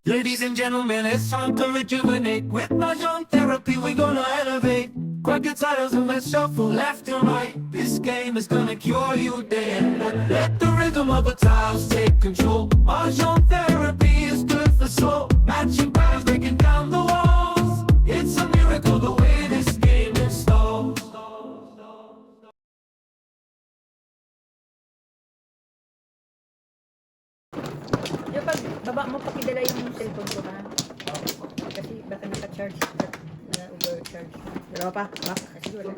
Ladies and gentlemen, it's time to rejuvenate. With Mahjong therapy, we're gonna elevate. Grab your titles and let's shuffle left and right. This game is gonna cure you day and night. Let the rhythm of the tiles take control. Mahjong therapy is good for soul. Matching patterns, breaking down the walls. It's a miracle the way this game installs. Yung pag baba mo, pakidala yung cellphone ko ha. Kasi baka naka-charge na overcharge. Dalawa pa, Mac. Kasi wala.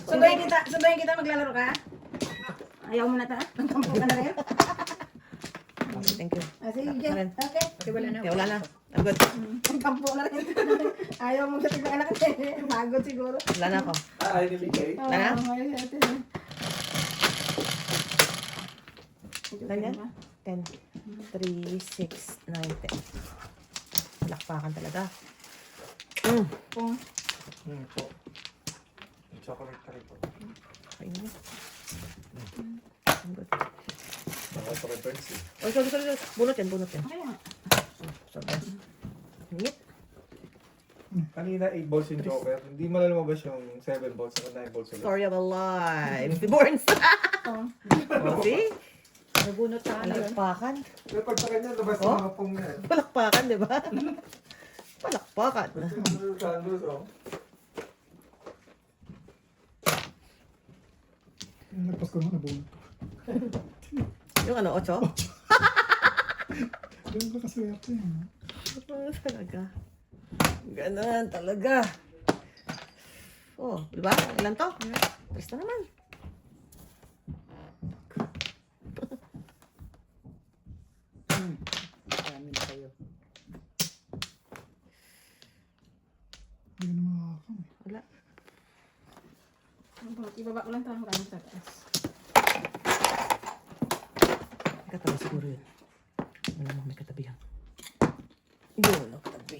Sunduin kita maglalaro ka? Ayaw mo na ta? Nagkampo ka na rin? Thank you. Sige, Karen. okay. Kasi wala na. Okay, wala na. I'm good. Nagkampo na rin. Ayaw mo sa tigong anak eh. Pagod siguro. Wala na ako. Ay, nabigay. Wala na? Oo, ayaw natin. Ganyan? 10, 3, 6, 9, 10. Lakpakan talaga. Kung Po. Chocolate ka rin po. Kain mo. I'm good. Chocolate burns eh. Oh, sorry. Bunot yan. kaya. Sorry. Ngit. Kanina 8 balls yung joker. Hindi mo na lumabas yung 7 balls at 9 balls ulit. Story of a life. Borns. Oh, see? Nabunot sa ano yun. Palakpakan. Pero pag sa kanya, labas Oh? yung mga pong yan. Palakpakan, di ba? Palakpakan. Sandals, oh. Nagpas ko naman nabunod. Yung ano, 8? Ganun ka kaswerte yun. Talaga. Ganun talaga. Oh, di ba? Ilan to? Tres na naman. Marami na kayo. Hindi na makakakam eh. Wala. Ibaba ko lang ito. Marami sa taas. Katabi siguro yun. Wala mo may katabi yan. Yun, ang katabi.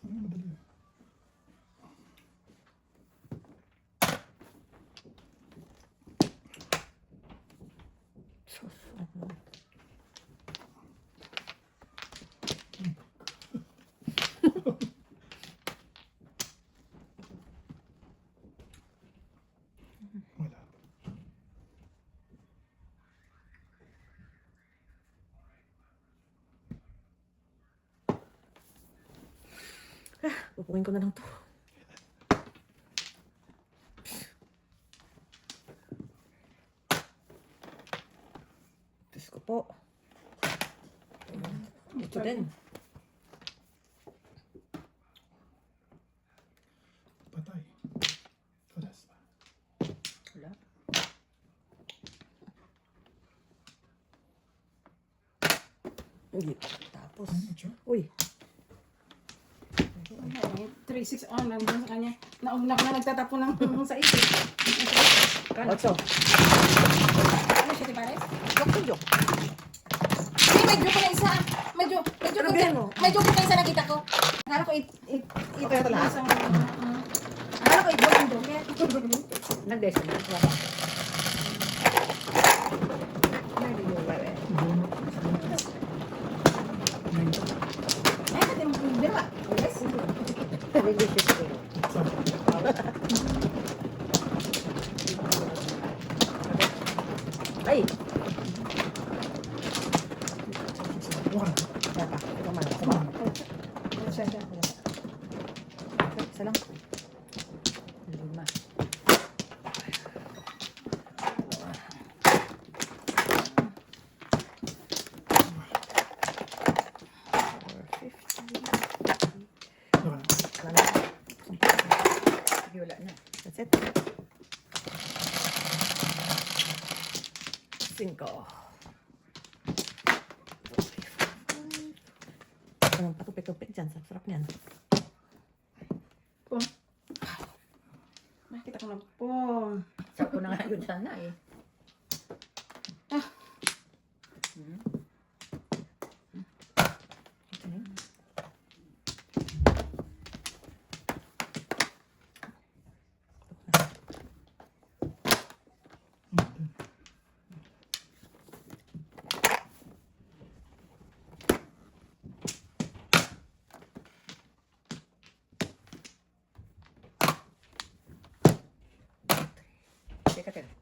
Ano madali? Sus, ano? Wala. Pupukin ko na lang to. Diyos ko po. Ito din. Patay. Padas pa. Wala. Hindi. Tapos. Ano, Cho? Uy. 3-6 on lang doon sa kanya. Nauna ko na nagtatapo ng sa isip. 8. Ano siya, Tibares? Joke to joke. Hindi, may joke na isa. May joke Ano na yan, oh? May joke na isa nakita ko. Akala ko Okay, ito lahat? Akala ko joke yung joke. Nag-desa na. Wala. Ay, pati mo yung dira. Yes. Delicious ko. Ay! One. Isa pa. Ito man. Isa pa. Isa lang. Lima. Wala. Wala. Sige, wala na. That's it. 5. Anong patupik-tupik dyan? Sarap niyan. Po. Nakita ko na po. Oh. Sa ko na nga yun sana eh. Hmm. Ito na yun. Teka, teka.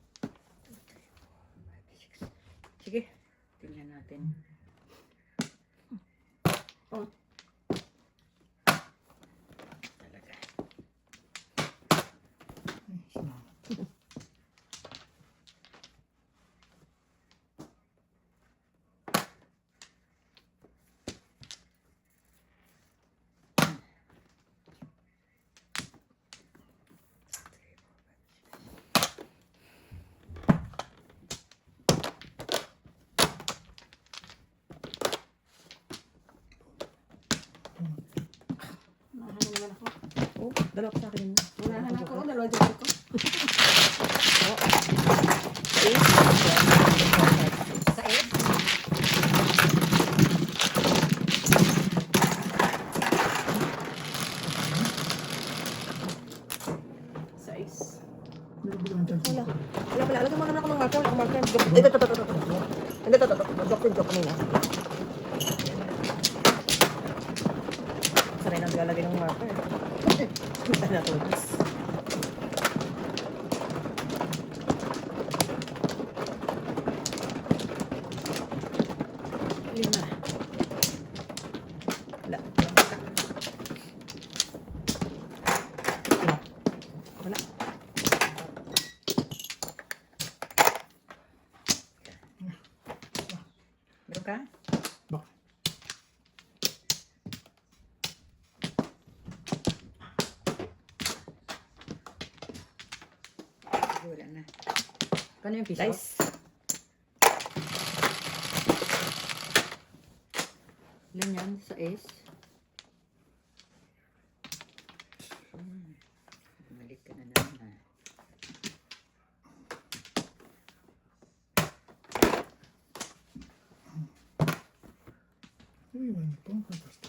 Sige, tingnan natin. Oh. Talaga. Unahan naman ako. Oh, dalawa ko sa akin. Unahan ako. Dalawa joker ko. Sa ed? Size. Bigyan ng chance. Wala. Wala pala. Lagyan mo naman ako ng marker. Ang marker. Ito. Hindi, ito. Joke kanina. Sanay nang lalagay ng marker. Kita na to. Lima. Wala. Wala. Meron ka? Bak. Wala na. Kano yung piso? Nice. Ilan yan? Sa S? Bumalik ka na naman ha. Uy, one point. Basta.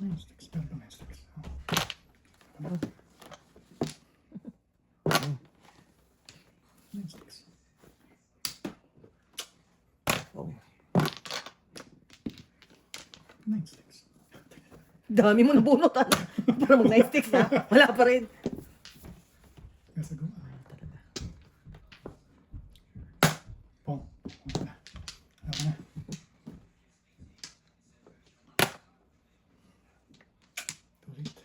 Nine sticks. Meron pa 9 sticks. Oh. 9 sticks. Oh. 9 sticks. Dami mo nabunot. Ano? Para mag-9 sticks ha. Wala pa rin. Yes, go. Talaga. Pong. Ako na. Ako na. Tulit.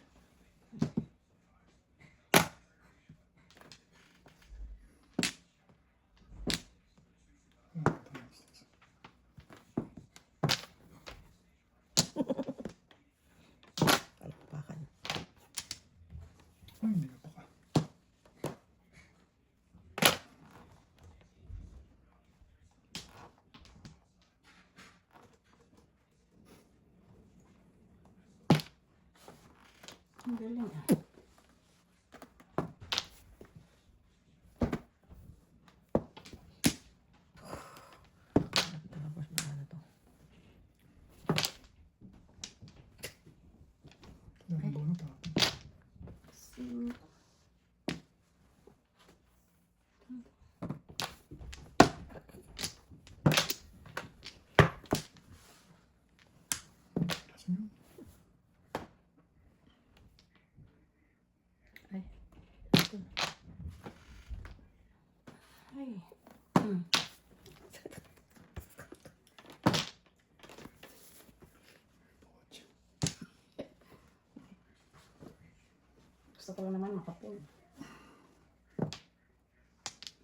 Ah, ito 9 sticks. Palakpakan. Ay, hindi ka pa ka. Ang galing ah. Tapos na ano to. Dami bunot ah. Kasi yun. Ay. Ay. Gusto ko lang naman makapul.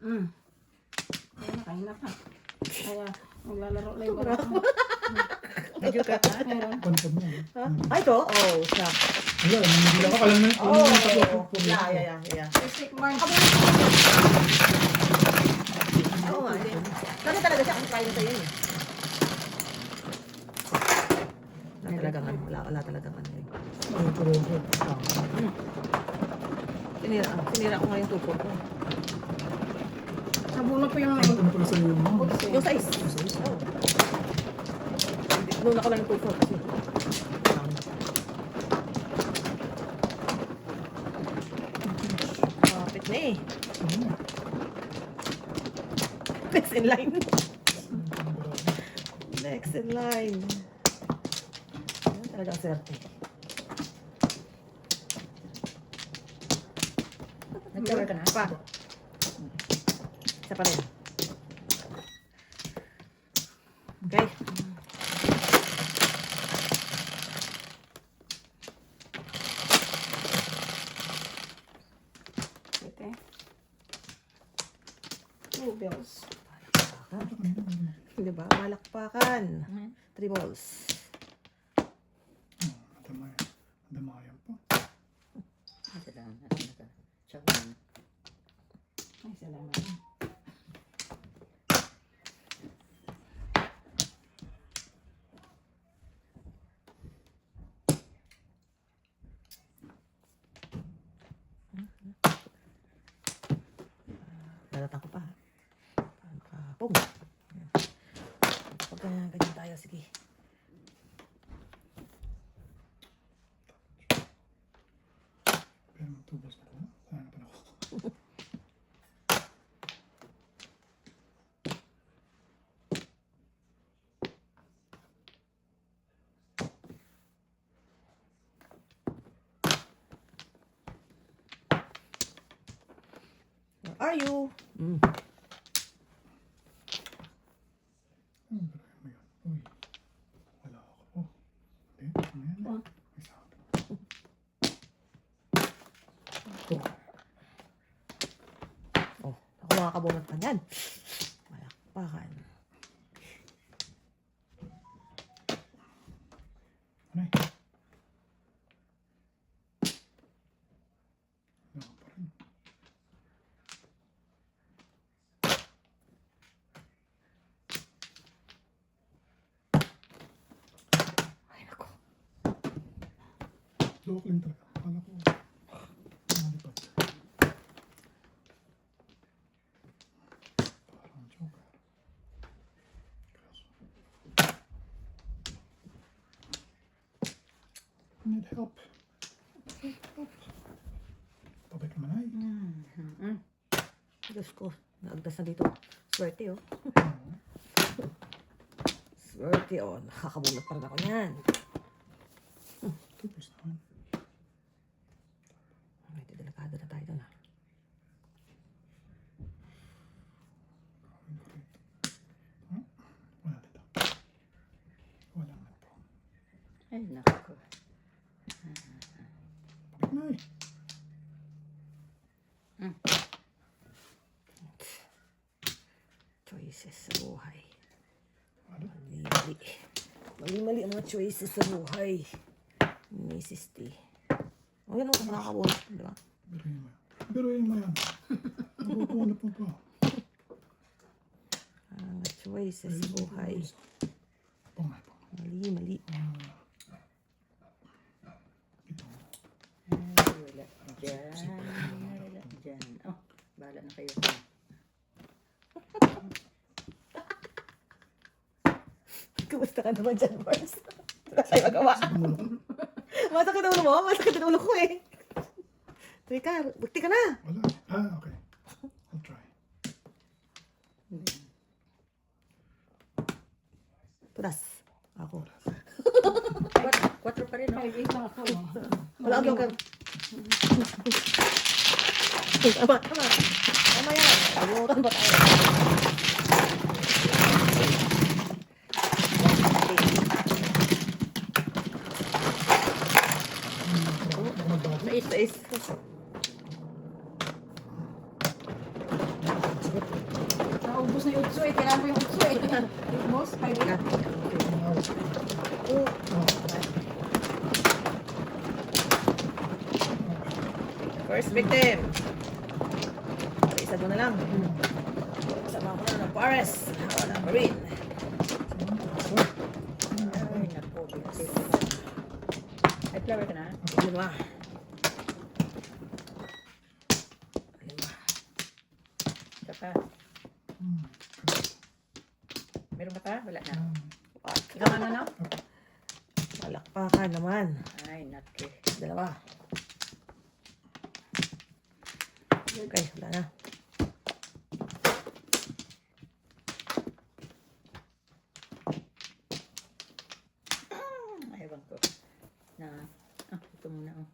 Kaya na, kahinap ha. Kaya maglalaro lang yung Medyo ka. Confirm na. Ha? Ay, ito? Oh, snap. Wala, hindi ako alam na yung Oh, yeah. Stick mark. Oo nga. Sabi talaga siya kung kaya na sa'yo eh. Wala talagang ano eh. Sinira ko nga yung tupod ko. Nabunot ko yung Ano pala sa'yo yung mga? Yung size. Oo. Nuna ko lang yung tupod kasi. Kapit na eh. Next in line. Next in line. Ayan, talagang swerte. Nag-cover ka na? Pa. Isa pa rin. Okay. Okay. 2 bills. Diba? Malakpakan. 3 balls. Madamayan po. Ay, salamat. Lalatan ko pa. Pong. Pag ganyan tayo, sige. Pero mag-tubos pa na. Sana pa ako. Where are you? Ano ba yun? Uy. Wala ako. Hindi. Ano yan? May sound. Oh, ako makakabunot pa niyan. Malakpakan. Ano eh? Wala pa rin. Ay, naku. Lock lang talaga. Akala ko. Malipad. Parang joker. Kaso. I need help. Help. Pabay ka man ay. Diyos ko, naagdas na dito. Swerte, oh. Swerte, oh. Nakakabunot pa rin ako niyan. Tupos naman. Medyo delikado na tayo doon, ah. Gawin ko rito. Huh? Wala dito. Wala nga po. Ay, naku. Pabay na eh. Choices sa buhay. Ano? Mali-mali. Mali-mali ang mga choices sa buhay. Mrs. T. O, yan ang nakakabunot, di ba? Biruin mo yan. Biruin mo yan. Nabubulat mo pa. Ang choices sa buhay. Pangay po. Mali-mali. Ito. Wala. Diyan. Oh, bahala na kayo. Kumusta ka naman dyan, Mars? Wala tayo magawa. Masakit ang ulo mo? Masakit ang ulo ko eh. Teka, bukti ka na. Wala. Okay. I'll try. Tulas. Ako. 4 pa rin. 5-8 lang ako. Wala akong ka. Tama. Tama yan. Abutan ba tayo? Sais. Naubos na yung utso eh. Kailangan ko yung utso eh. Ubos, 5-8. Okay, 2. First victim. Isa doon na lang. Sama ko na ng Pares. Hawa ng Marine. Ay, naku. Ay, flower ka na? 5. 5. Isa pa. Meron ka pa? Wala na. Ikaw ano no? Palakpakan naman. Ay, naku. 2. Okay, wala na. Ewan ko. Ito muna. Oh.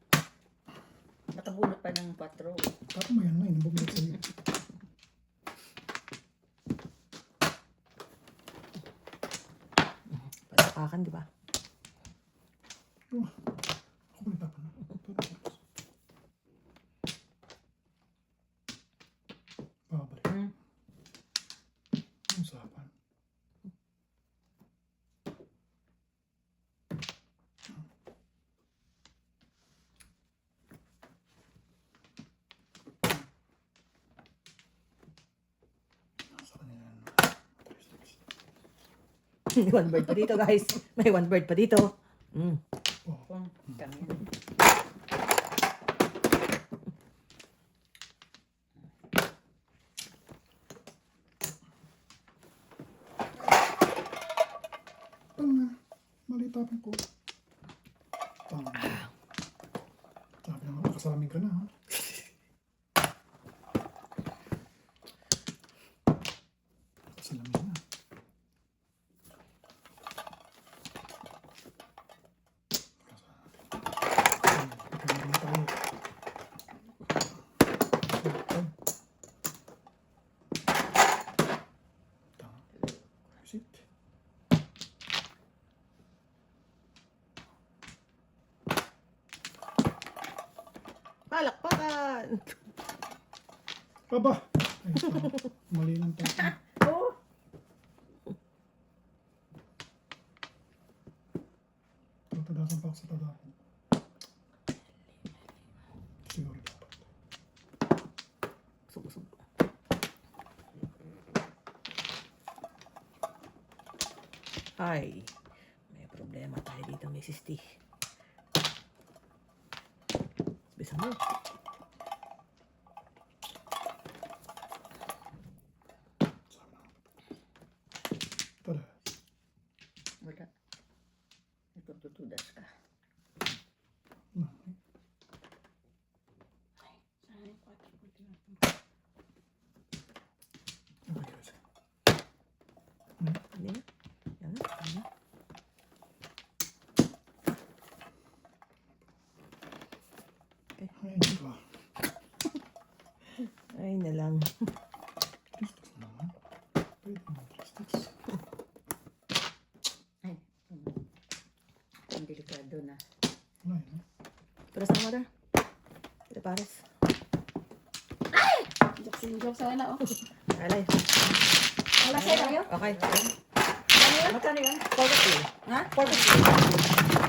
Nakabunot pa ng 4. Parang may ano, bumalik sa'yo. Palakpakan, di ba? Ako ba nagtapan na? Babalik. Ang usapan. Nasa kanila na. May 1 bird pa dito, guys. May 1 bird pa dito. Kung kami. Tanga. Mali tapang ko. Tanga. Sabi naman, nakasalaming ka na, ha? Nakasalaming na. Nakasalaming tayo. Tanga. Sit. Palakpakan! Aba! Ay, tama. Mali lang tayo. Oh! Tatadasan pa ako sa tadasan. Siguro dapat. Subo-subo. Ay, may problema tayo dito, Mrs. T. Bisa mo. Sama. Tara. Wala. Ito tutudas ka. Okay, guys. Ano yun? Yan na. Yan na. Ay, hindi ba? Ay na lang. Tristas naman. Pwede mo, tristas. Ay. Ang delikado na. Wala yun, ha? Paras na, mother. Ito, pares. Jokes na oh. Alay. Wala sa'yo kayo? Okay. Magkano yun? 450. Ha? 450.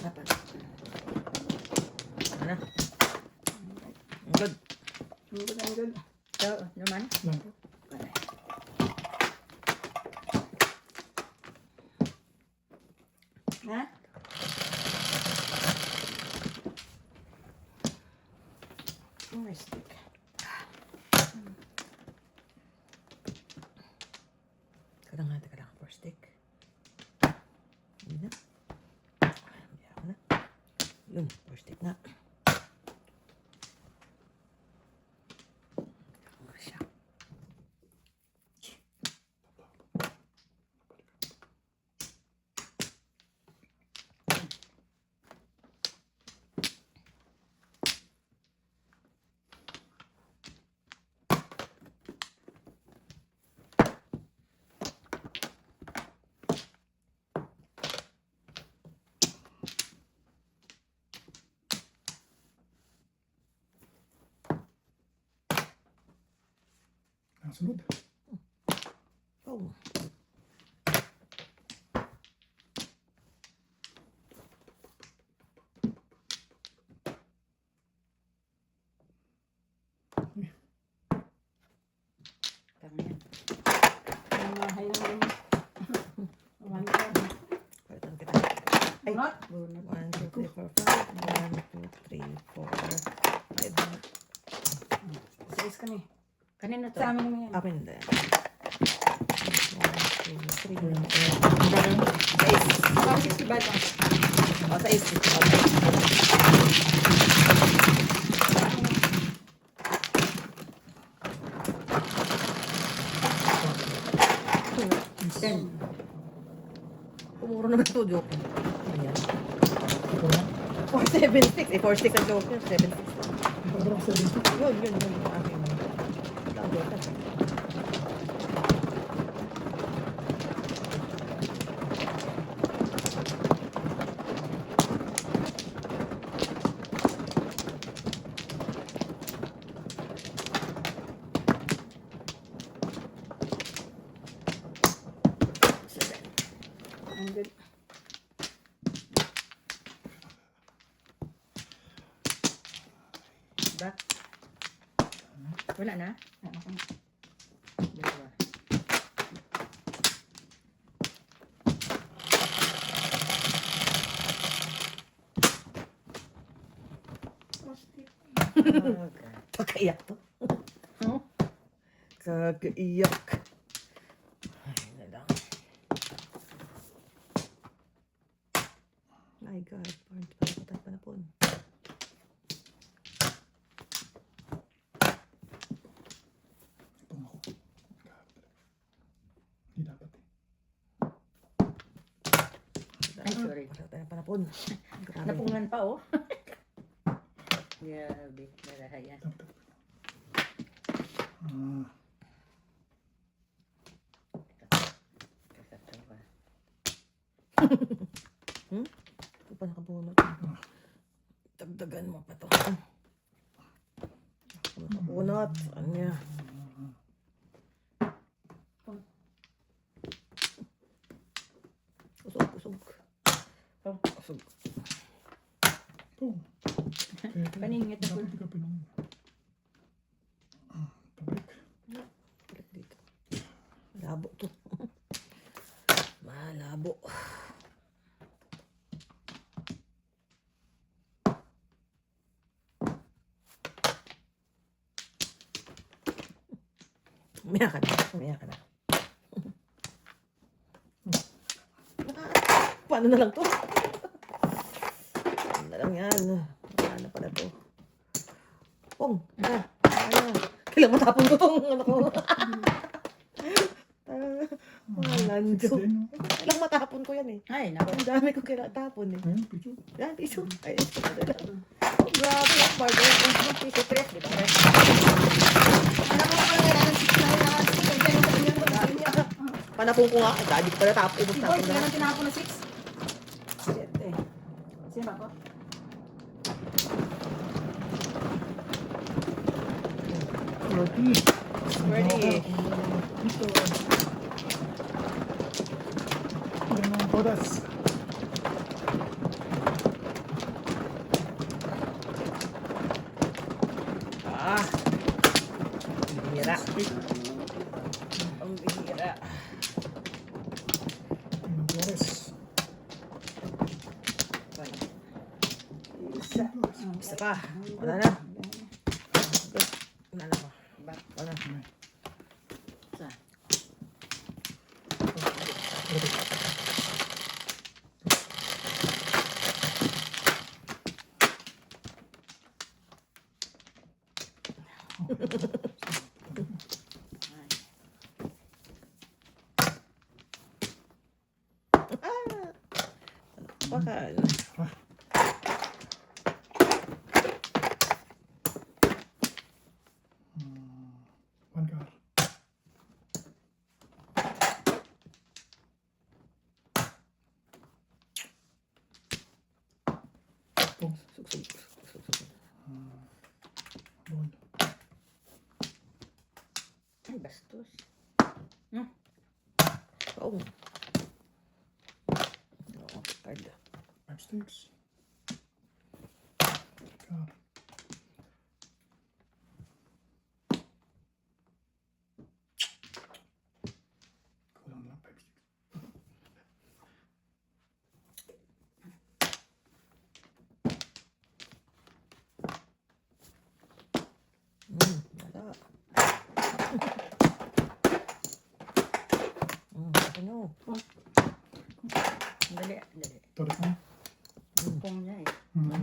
Apat. Ano? Good. Good. So, naman? Lang po. Ha? Nice stick. Teka lang, first stick. Hindi na. Hindi ako na. Yun, first stick na. Sunod. Oh. Tama yan. Ang mahay naman. One, two. Palitan kita. Ay, Bunot. 1, 2, 3, 4, 5. 1, 2, 3, 4, 5. Sais kami. Kanino to? Sa amin naman yan. Amin din. 1, 2, 3, 4. Parang 60 ba ito? O, sa 8. Ten. Umuro naman ito, joke. Ayan. Ito na. 476. Eh, 46 ang joke. 76. Parang 70. Yun. Akin. Ang joke. Ang good. Ba? Wala na? Ano ko? Dalawa. Kakaiyak to. Kakaiyak. Ay, na lang. My God, parang patay pa na po. Itong ako. Hindi dapat eh. Ay, sorry. Patay pa na po. Grabe. Napungan pa, oh. Grabe. Narahaya. Dapat. Ah, Kakatawa. Ito pa nakabunot. Dagdagan mo pa to. Nakabunot. Saan niya? Usog. Oh. Usog. ito. Paningit ako. Dapat ikaw pinang... Pabalik. Balik dito. Malabo to. Malabo. Umiyak ka na. Paano na lang to? Paano na lang yan? Paano pala to? Pong, kailang matapon ko tong ano ko. Malanjo. Six din, no? Kailang matapon ko yan eh. Ay, naku. Ang dami ko kailang tapon eh. Ayun, picture. Yan, piso. Ay, oh, grabe yung barber. Piso, tres, di ba? Alam mo ko lang yan. Ang 6 na yun. Panapon ko nga. Dadi ko pala tapon. Si Boy, sila nang tinapon na 6. Shit eh. Sino ba ako? Ready. Ready. Ito. Yan ang oras. Ah. Ang bihira. Ang bihira. Yan ang oras. Isa pa. Wala na. Wala na pa. Wala na. Sa. Bakal. One car. Sugsug. Ball. Ay, bastos. Oh. Oo, card. 5 sticks. God. Kulang lang 5 sticks. Wala. Ano? Dali, dali. Torres na. Kung niya eh. Tama.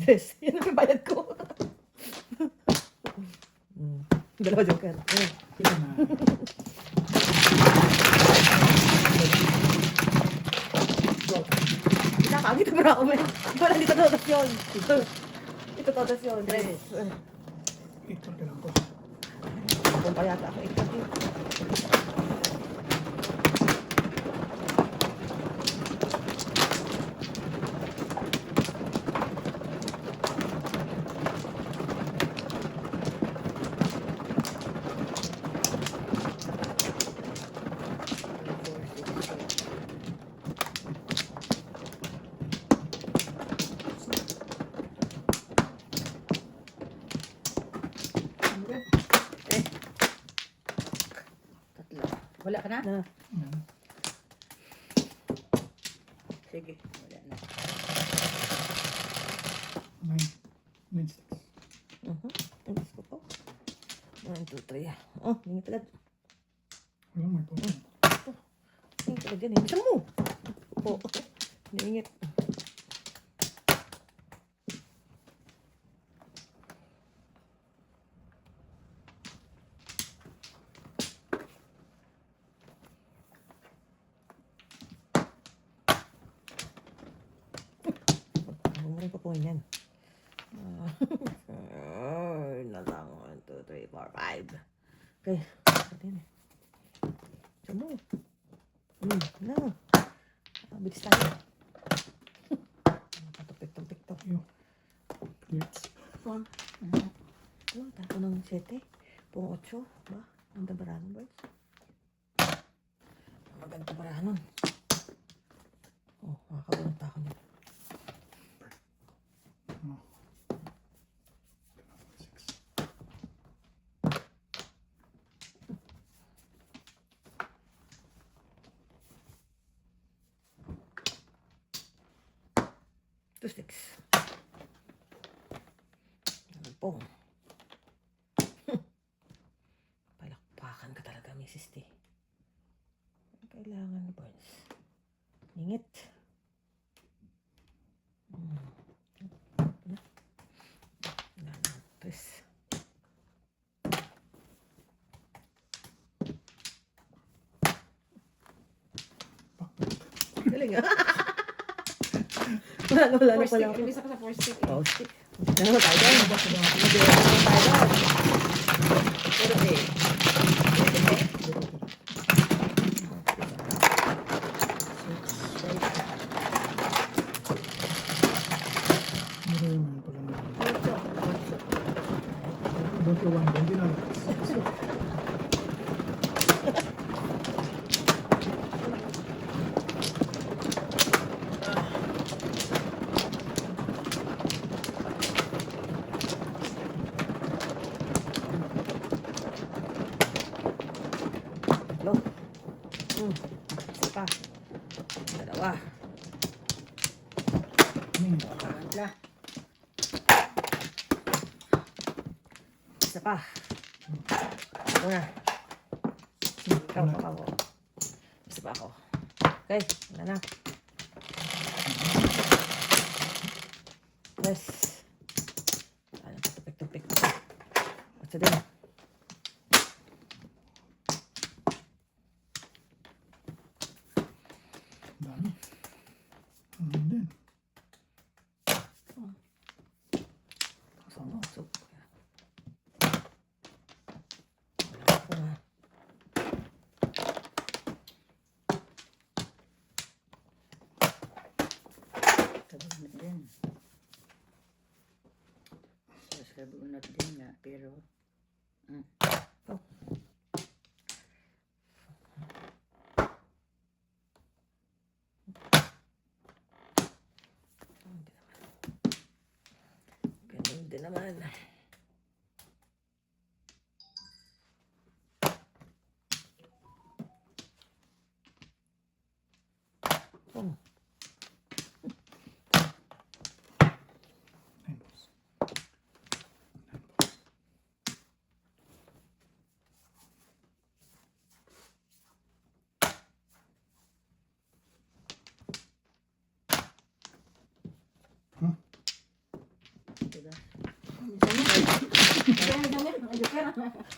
Tres. Yan ang bayad ko. Dalawa joker. Kita na. Pinakangit mo na ako, man. Wala, dito totas yun. Dito totas yun. Tres. Ito kailangan ko. Kung pa yata ako ikaw. Tatlo. Wala ka na? Na. Yan. Sige, wala na. 9 sticks. Ang gusto ko. 1, 2, 3. Oh, hindi talad. Wala may po. Hindi talad yan eh. Bisa mo. Oh, niingit. Ano mo rin papuhin yan? Na lang. 1, 2, 3, 4, 5. Okay. Pati yan eh. Bisa mo. Na. Bilis tayo. Patupik-tupik to. Yo. Clears. Ano? Tako ng 7. Pung 8. Ba? Ang dabaranon, boys. Maganda baranon. Oh, makakawalan pa ako niya. Oh. 6. Two sticks. Ano po? Palakpakan ka talaga, Mrs. T. Kailangan, boys. Ingit. Tres. Galing ah. Wala na First pala stick. ako. Ibig sa first stick. Oh, stick. Ano naman tayo dyan? Mag-iwan naman tayo dyan. Puro eh. Mura yung mga pala na. Don't you want them? Hindi na. Tatlo. Isa pa. Dalawa. Wala. Isa pa. Una. Ikaw pa ako. Isa pa ako. Okay, wala na. Yes. Ano, tupik-tupik. What's it din? Dami. Ano din? Sama. So, wala ko na. Kabunat din. Sa kabunat din nga, pero naman. Oh. Nine balls.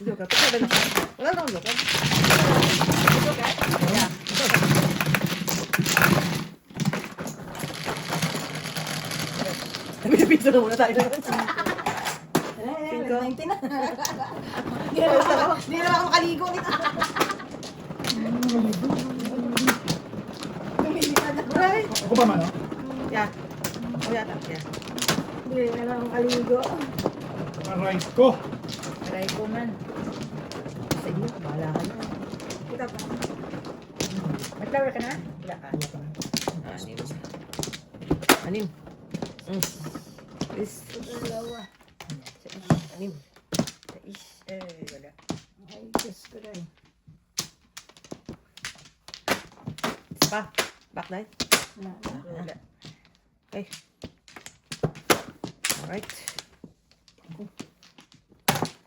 Joker. Pagkabi na siya. Wala na akong joker. Yeah. Tabi-tabi na muna tayo. Hindi na ako makaligo nito. Right? Ako pa man, no? Yeah. Oh, yata. Yeah. Hindi na ako makaligo. Aray ko. Try ko man. Sa iyo, bahala ka na. Kita pa. May flower ka na? Wala ka. Anim. Anim. Is. Dalawa. Anim. Wala. Ay, Diyos ko rin. Pa. Back nine. Wala. Okay. Alright.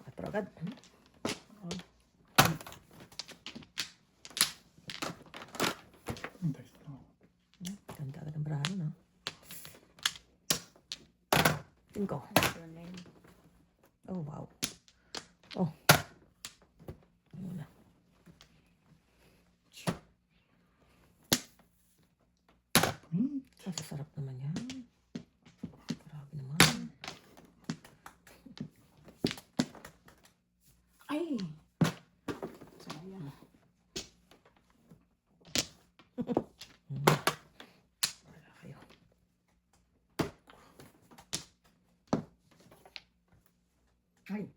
Atro agad. Hintay sa ako. Ganda agad ang brahan, no? 5. Oh, wow. Oh. Ayun na. Ang sasarap naman yan. Grabe naman. Ay! Sayang. Wala kayo. Ay.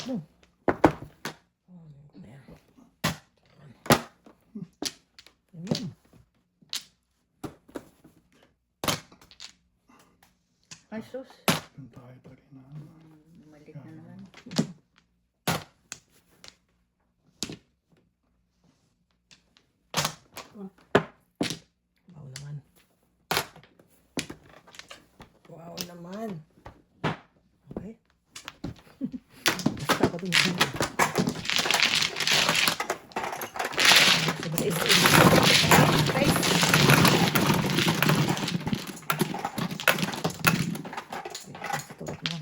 Oh, ano yan? Ayun. Ay, sus. Doon tayo pa rin na. Bumalik na naman. Wow naman. Wow naman. Okay. Basta ako dun. Tulad mo.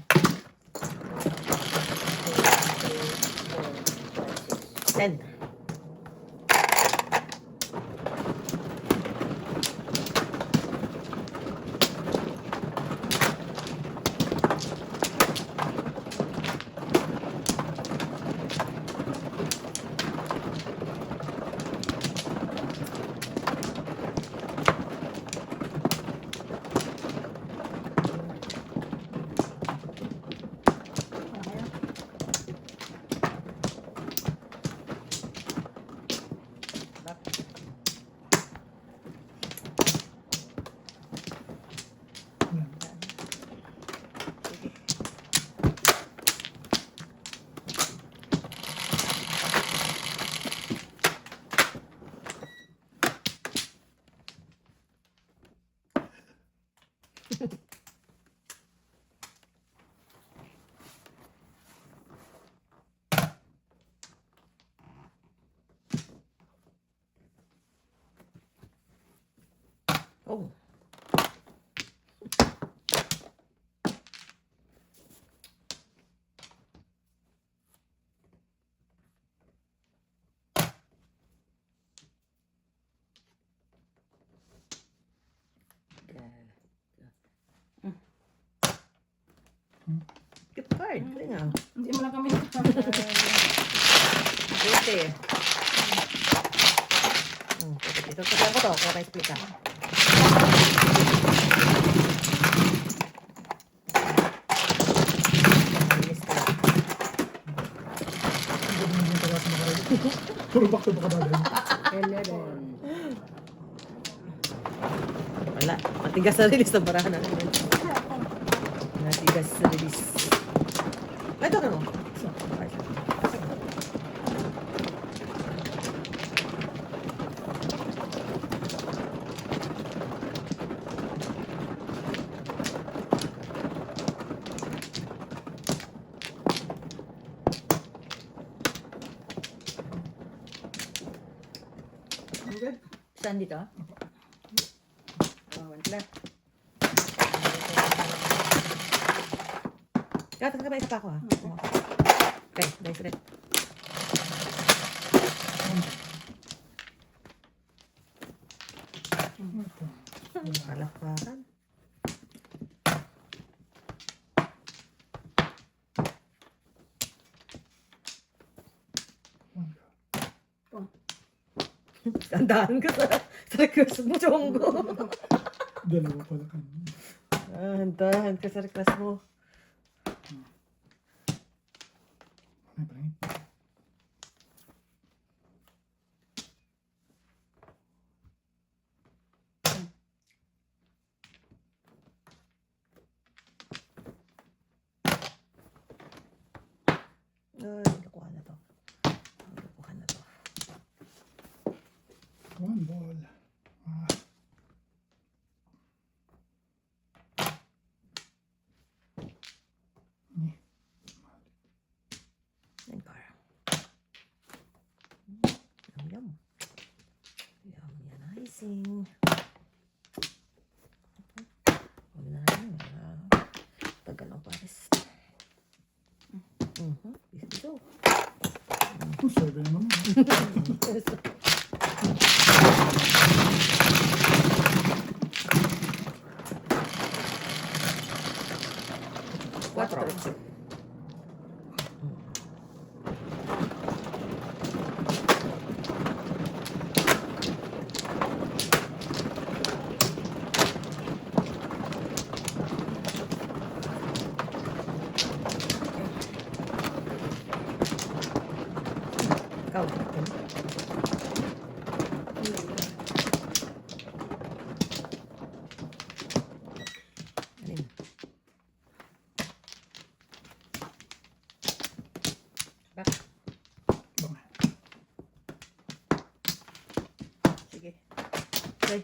10. Oh. Good card. Galing ah. Hindi mo na kami Buti. Ito. Sabihan ko to. Kaya tayo split ka. Linis ka. Puro back to back ka dali. 11. Wala. Matigas na rilis na barahan natin. Matigas sa release. Ito ka mo. Good. Saan dito? Oh, one left. Kaya ka ba isa pa ako ha? Okay, nice red. Palakpakan. Tandaan ka sa request mo, Chonggo. Dalawa pala kami. Tandaan ka sa request mo. Ano pa rin? Ay, nakuha na to. Nakuha na to. One ball. Ah. Ni. Yan car. Yum, yum. Yum, yan, icing. Huwag na natin. Tagal ng pares. Dito. Kung 7 naman. Quatro. Ikaw. Alin? Sige. Okay.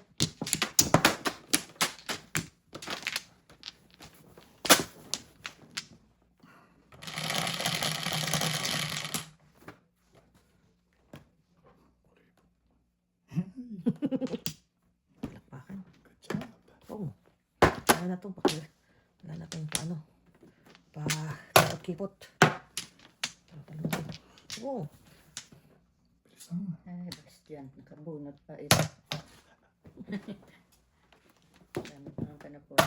Palakpakan. Good job. Oo. Wala na to. Wala na tong paano. Kipot. Oo. Bilisan. Ay, basta dyan. Nakabunot pa ito. Dami pa ang panapon.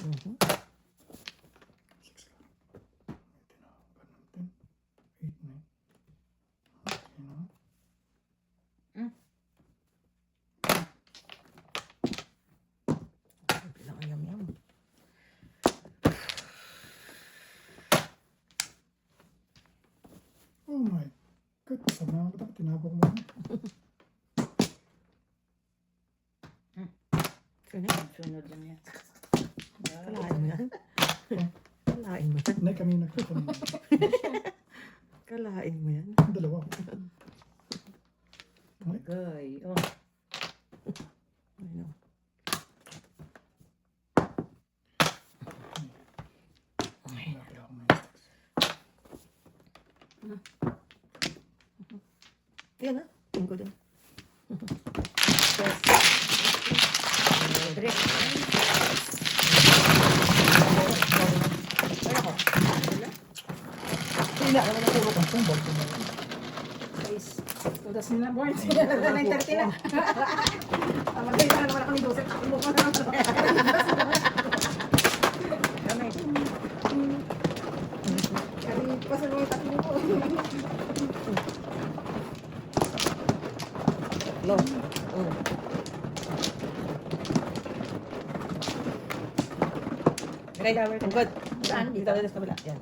Mhm. 6 lang. 8 na. 8, 9. Bilang ayam-yam. Oh my God. Sama ko ito. Tinapok mo. Sino? Sunod lang yan. Kalain mo yan. Kalain mo yan. Nay, kami nagkakamay. Kalain mo yan. Dalawa. Agay. Oh. Ano? Wala pala akong may sticks. Yan ah. Tingin ko din. Break. Wala naman ang puro. Ang ball ko na. Guys, tudas mo na, boys. 9:30 na. Magkaya na naman ako ni Joseph. Ibo ko na naman. Kamay. Kaya pasal mo yung tatlo ko. Low. Okay, I'm good. Saan? Dito na sa kabila. Yan.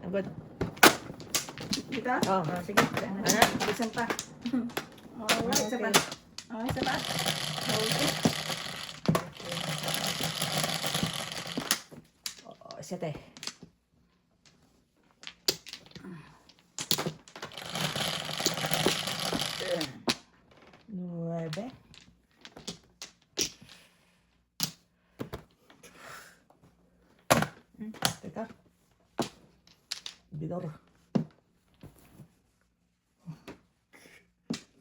I'm good. Dito? Oh. Oh, sige. Ano? Bilisan pa. Alright, isa pa. Oh, isa pa. Okay. 7. 9. Teka. Bidor.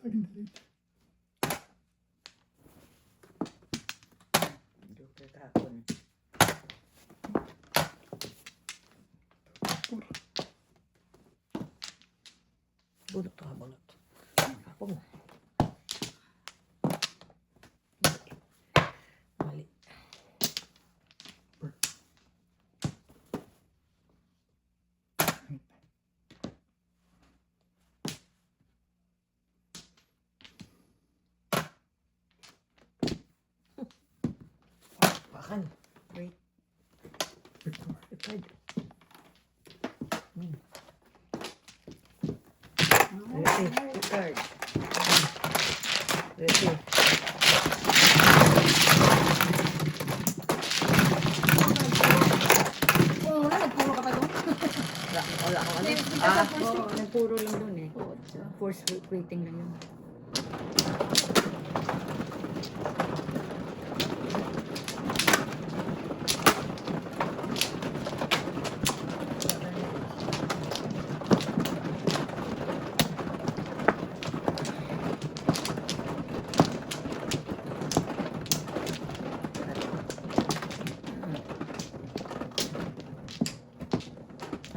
Laging delete. Joker kahapon. Bunot to ha, bunot. Kahapon. Mali. Pakan. Wait. Victor. Ipad. Ready. Third. Ready. Oo, wala, nagpuro ka pa doon. Wala akong ano. Oo, nagpuro lang dun eh. Force waiting lang yun.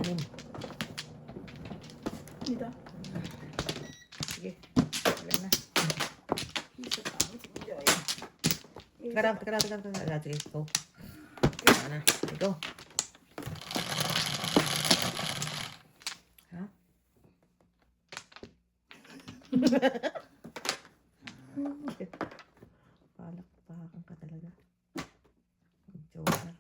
Anim. Dito. Sige. Wala na. Teka. Sige, go. Wala na. Go. Ha? Palakpakan ka talaga. Joker.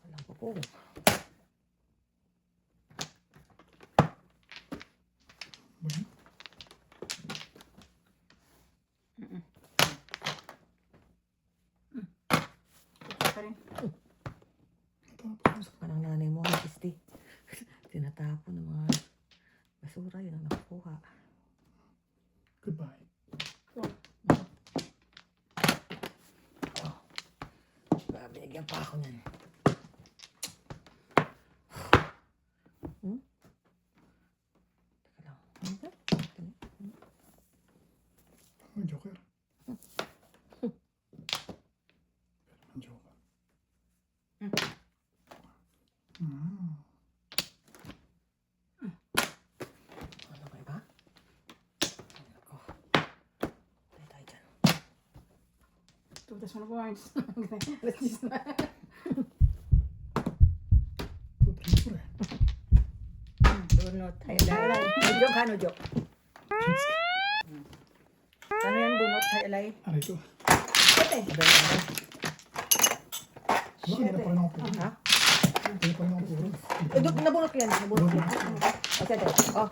Walang pupong. Ito pa rin. Tapos, Gusto ka ng nanay mo, Kristi. Tinatapon ng mga basura, yun ang nakukuha. goodbye. Binigyan pa ako niyan. Teka lang. Ang Joker. Ang Joker. Ano ba iba? Ako. Tayo tayo dyan. 2,000 points. Let's just na. Primo eh. Bunot. Hayalay. Nujok ha, nujok. Ano yan, bunot? Hayalay. Aray ko. Ate. Wala, hindi na pa rin ako puro. Ha? Hindi pa rin ako puro. Nabunot ko yan. Nabunot ko yan. O, sige. O,